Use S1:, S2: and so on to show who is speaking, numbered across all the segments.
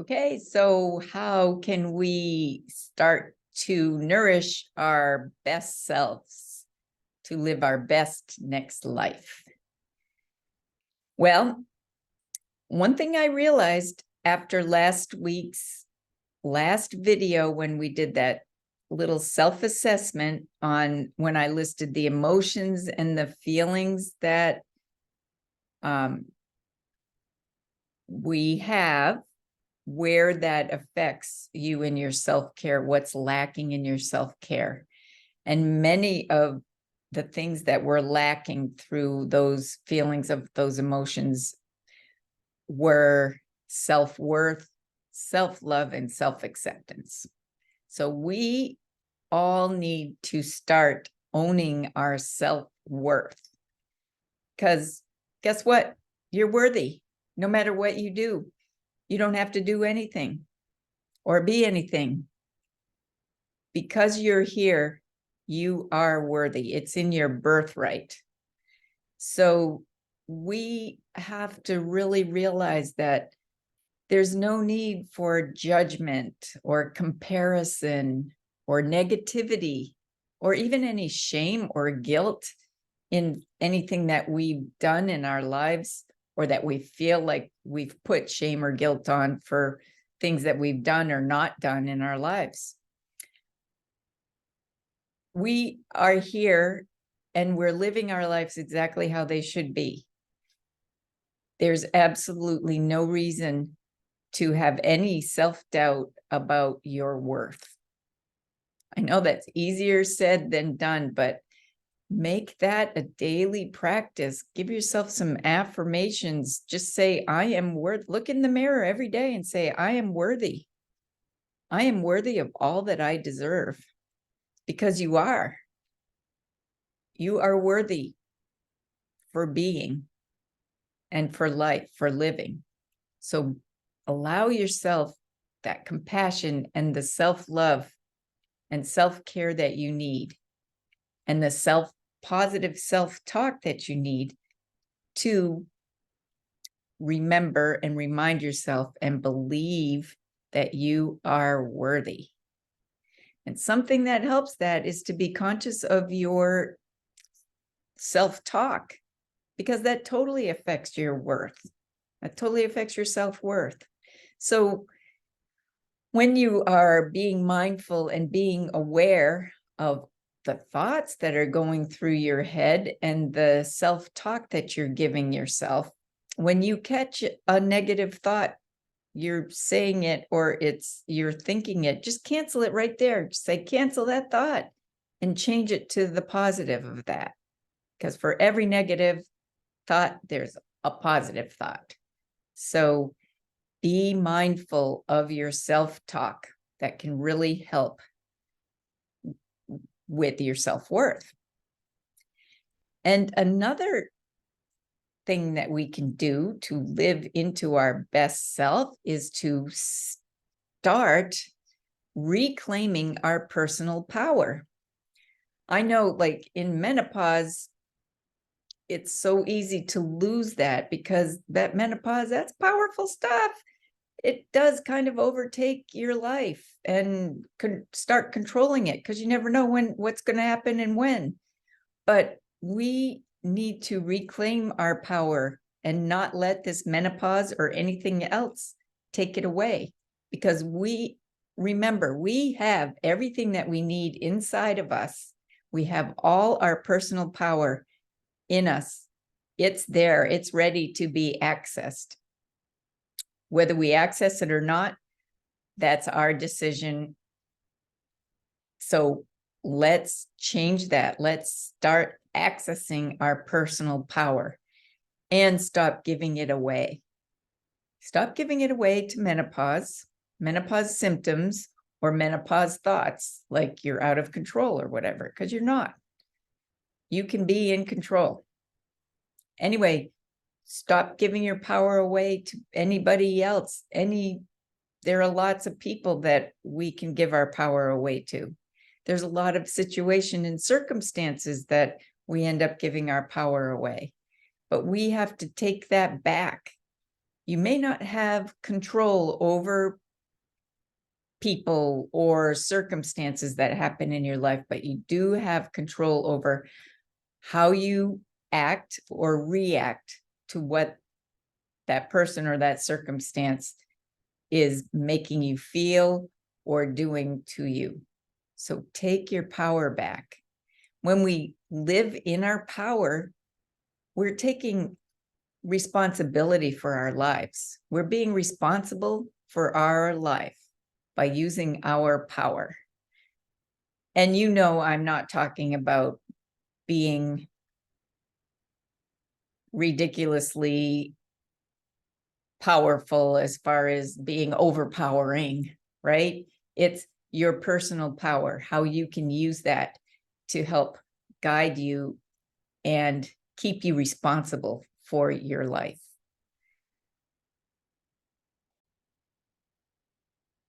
S1: Okay, so how can we start to nourish our best selves to live our best next life? Well, one thing I realized after last week's last video, when we did that little self-assessment on when I listed the emotions and the feelings that we have, where that affects you in your self-care, what's lacking in your self-care. And many of the things that were lacking through those feelings of those emotions were self-worth, self-love, and self-acceptance. So we all need to start owning our self-worth, because guess what? You're worthy no matter what you do. You don't have to do anything or be anything. Because you're here, you are worthy. It's in your birthright. So we have to really realize that there's no need for judgment or comparison or negativity or even any shame or guilt in anything that we've done in our lives, or that we feel like we've put shame or guilt on for things that we've done or not done in our lives. We are here and we're living our lives exactly how they should be. There's absolutely no reason to have any self-doubt about your worth. I know that's easier said than done, but make that a daily practice. Give yourself some affirmations. Just say, I am worth. Look in the mirror every day and say, I am worthy. I am worthy of all that I deserve, because you are. You are worthy for being and for life, for living. So allow yourself that compassion and the self-love and self-care that you need, and the positive self-talk that you need to remember and remind yourself and believe that you are worthy. And something that helps that is to be conscious of your self-talk, because that totally affects your worth. That totally affects your self-worth. So when you are being mindful and being aware of the thoughts that are going through your head and the self-talk that you're giving yourself, when you catch a negative thought, you're saying it or you're thinking it, just cancel it right there. Just say, cancel that thought, and change it to the positive of that. Because for every negative thought, there's a positive thought. So be mindful of your self-talk. That can really help with your self-worth. And another thing that we can do to live into our best self is to start reclaiming our personal power. I know, like in menopause, it's so easy to lose that, because that menopause, that's powerful stuff. It does kind of overtake your life and could start controlling it, because you never know what's going to happen and when. But we need to reclaim our power and not let this menopause or anything else take it away, because remember, we have everything that we need inside of us. We have all our personal power in us. It's there. It's ready to be accessed. Whether we access it or not, that's our decision. So let's change that. Let's start accessing our personal power and stop giving it away. Stop giving it away to menopause symptoms, or menopause thoughts like you're out of control or whatever, because you're not. You can be in control. Anyway, stop giving your power away to anybody else. There are lots of people that we can give our power away to. There's a lot of situation and circumstances that we end up giving our power away. But we have to take that back. You may not have control over people or circumstances that happen in your life, but you do have control over how you act or react to what that person or that circumstance is making you feel or doing to you. So take your power back. When we live in our power, we're taking responsibility for our lives. We're being responsible for our life by using our power. And you know, I'm not talking about being ridiculously powerful as far as being overpowering, right? It's your personal power, how you can use that to help guide you and keep you responsible for your life.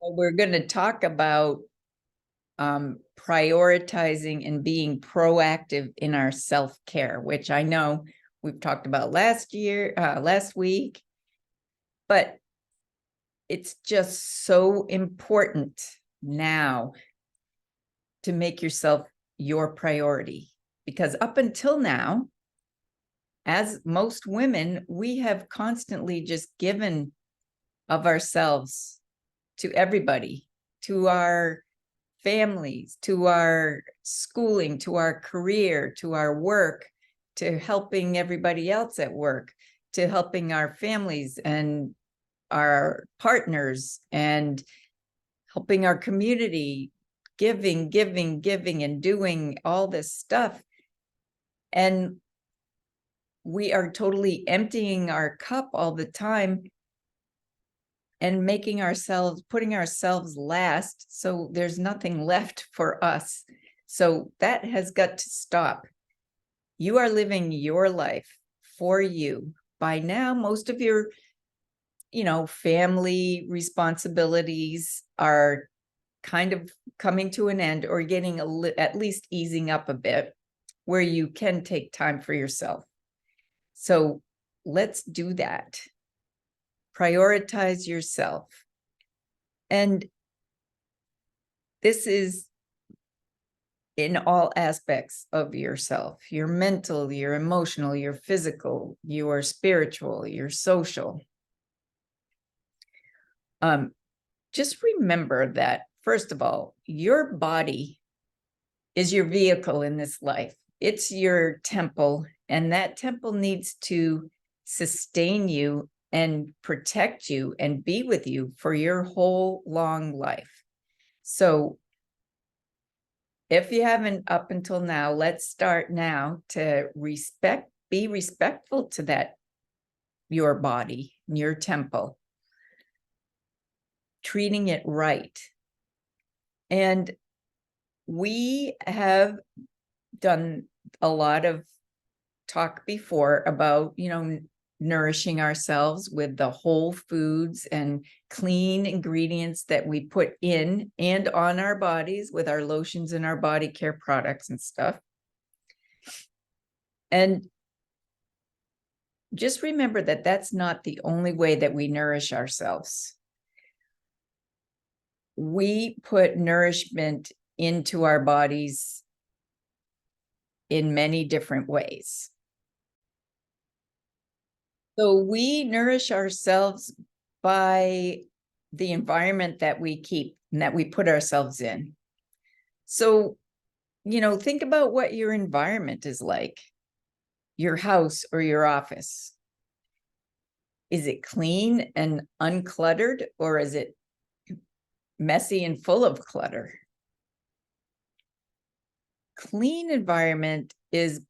S1: So we're going to talk about prioritizing and being proactive in our self-care, which I know we've talked about last week, but it's just so important now to make yourself your priority, because up until now, as most women, we have constantly just given of ourselves to everybody, to our families, to our schooling, to our career, to our work, to helping everybody else at work, to helping our families and our partners, and helping our community, giving, and doing all this stuff. And we are totally emptying our cup all the time and putting ourselves last, so there's nothing left for us. So that has got to stop. You are living your life for you. By now, most of your, family responsibilities are kind of coming to an end, or getting at least easing up a bit, where you can take time for yourself. So let's do that. Prioritize yourself. And this is in all aspects of yourself: your mental, your emotional, your physical, your spiritual, your social. Just remember that, first of all, your body is your vehicle in this life. It's your temple, and that temple needs to sustain you and protect you and be with you for your whole long life. So if you haven't up until now, let's start now to be respectful to that, your body, your temple, treating it right. And we have done a lot of talk before about, nourishing ourselves with the whole foods and clean ingredients that we put in and on our bodies with our lotions and our body care products and stuff. And just remember that that's not the only way that we nourish ourselves. We put nourishment into our bodies in many different ways. So we nourish ourselves by the environment that we keep and that we put ourselves in. So, think about what your environment is like, your house or your office. Is it clean and uncluttered, or is it messy and full of clutter? Clean environment is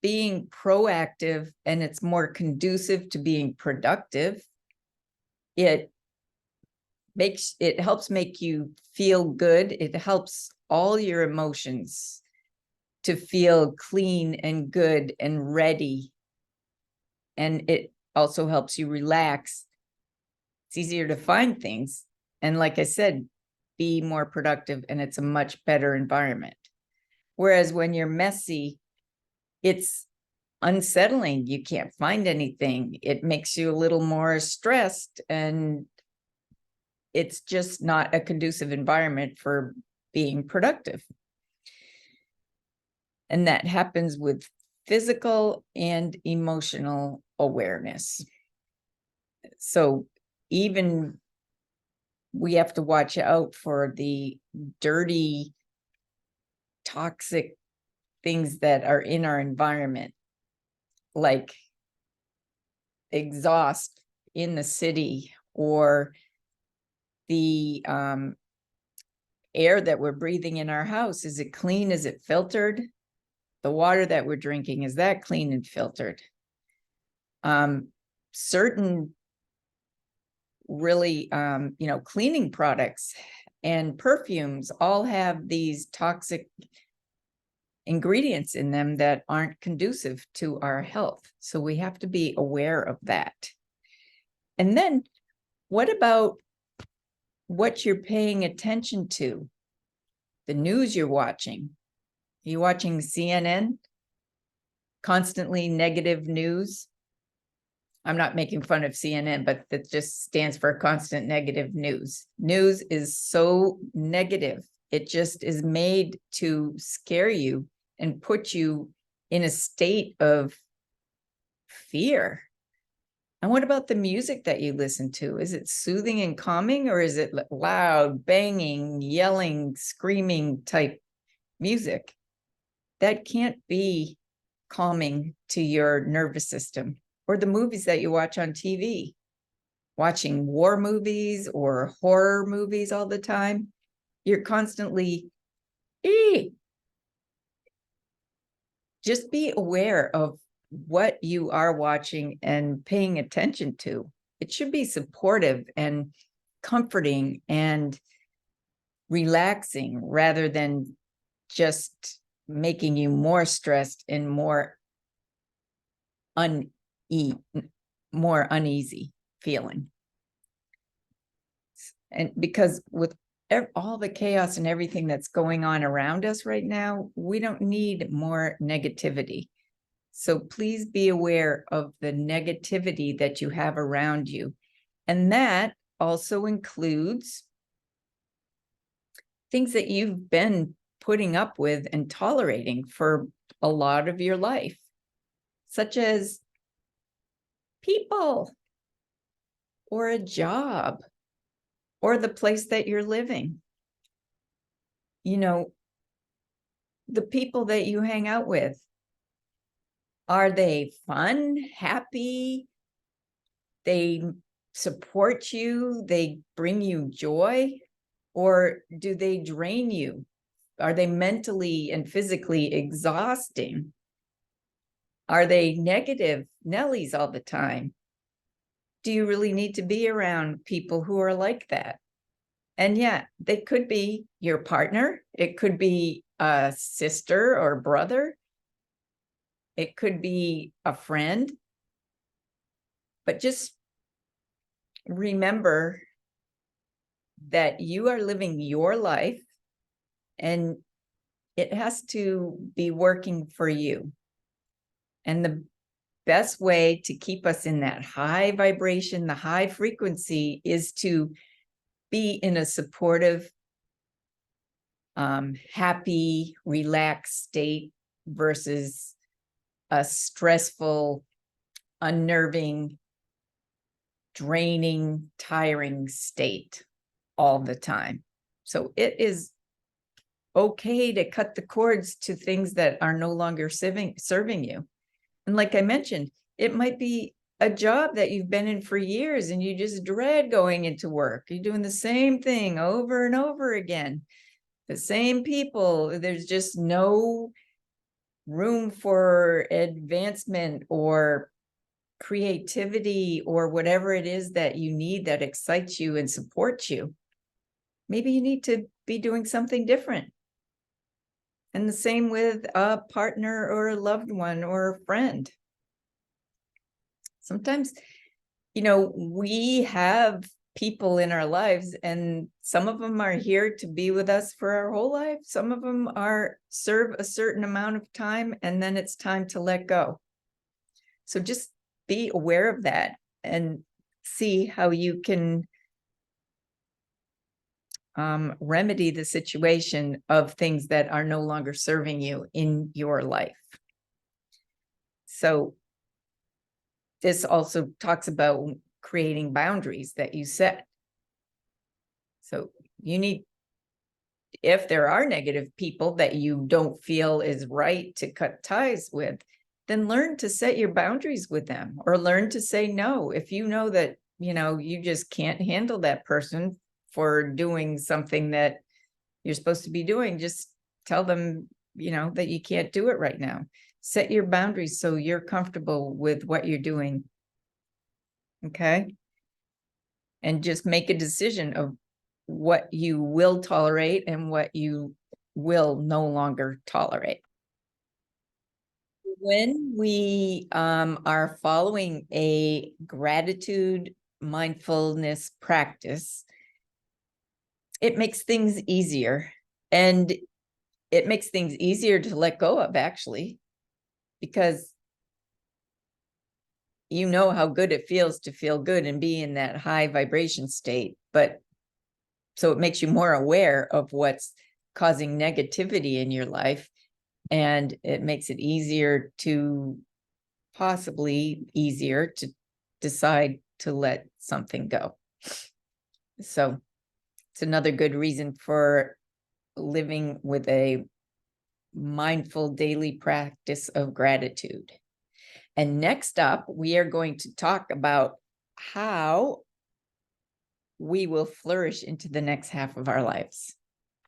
S1: being proactive, and it's more conducive to being productive. It helps make you feel good. It helps all your emotions to feel clean and good and ready. And it also helps you relax. It's easier to find things. And like I said, be more productive, and it's a much better environment. Whereas when you're messy, it's unsettling. You can't find anything. It makes you a little more stressed, and it's just not a conducive environment for being productive. And that happens with physical and emotional awareness. So even we have to watch out for the dirty, toxic things that are in our environment, like exhaust in the city, or the air that we're breathing in our house. Is it clean? Is it filtered? The water that we're drinking, is that clean and filtered? Certain really, cleaning products and perfumes all have these toxic ingredients in them that aren't conducive to our health. So we have to be aware of that. And then what about what you're paying attention to? The news you're watching. Are you watching CNN? Constantly negative news. I'm not making fun of CNN, but that just stands for constant negative news. News is so negative. It just is made to scare you and put you in a state of fear. And what about the music that you listen to? Is it soothing and calming, or is it loud, banging, yelling, screaming type music? That can't be calming to your nervous system. Or the movies that you watch on TV, watching war movies or horror movies all the time. You're constantly, just be aware of what you are watching and paying attention to. It should be supportive and comforting and relaxing, rather than just making you more stressed and more uneasy feeling. And because with all the chaos and everything that's going on around us right now, we don't need more negativity. So please be aware of the negativity that you have around you. And that also includes things that you've been putting up with and tolerating for a lot of your life, such as people, or a job, or the place that you're living. The people that you hang out with, are they fun, happy? They support you, they bring you joy, or do they drain you? Are they mentally and physically exhausting? Are they negative Nellies all the time? Do you really need to be around people who are like that? And yeah, they could be your partner. It could be a sister or brother. It could be a friend. But just remember that you are living your life, and it has to be working for you. And the best way to keep us in that high vibration, the high frequency, is to be in a supportive, happy, relaxed state versus a stressful, unnerving, draining, tiring state all the time. So it is okay to cut the cords to things that are no longer serving you. And like I mentioned, it might be a job that you've been in for years and you just dread going into work. You're doing the same thing over and over again. The same people. There's just no room for advancement or creativity or whatever it is that you need that excites you and supports you. Maybe you need to be doing something different. And the same with a partner or a loved one or a friend. Sometimes, we have people in our lives, and some of them are here to be with us for our whole life. Some of them serve a certain amount of time, and then it's time to let go. So just be aware of that and see how you can remedy the situation of things that are no longer serving you in your life. So this also talks about creating boundaries that you set. So you need, if there are negative people that you don't feel is right to cut ties with, then learn to set your boundaries with them, or learn to say no. If you know that, you just can't handle that person for doing something that you're supposed to be doing, just tell them, that you can't do it right now. Set your boundaries so you're comfortable with what you're doing. Okay. And just make a decision of what you will tolerate and what you will no longer tolerate. When we are following a gratitude mindfulness practice, it makes things easier. And it makes things easier to let go of, actually, because you know how good it feels to feel good and be in that high vibration state. But so it makes you more aware of what's causing negativity in your life, and it makes it possibly easier to decide to let something go. So it's another good reason for living with a mindful daily practice of gratitude. And next up, we are going to talk about how we will flourish into the next half of our lives.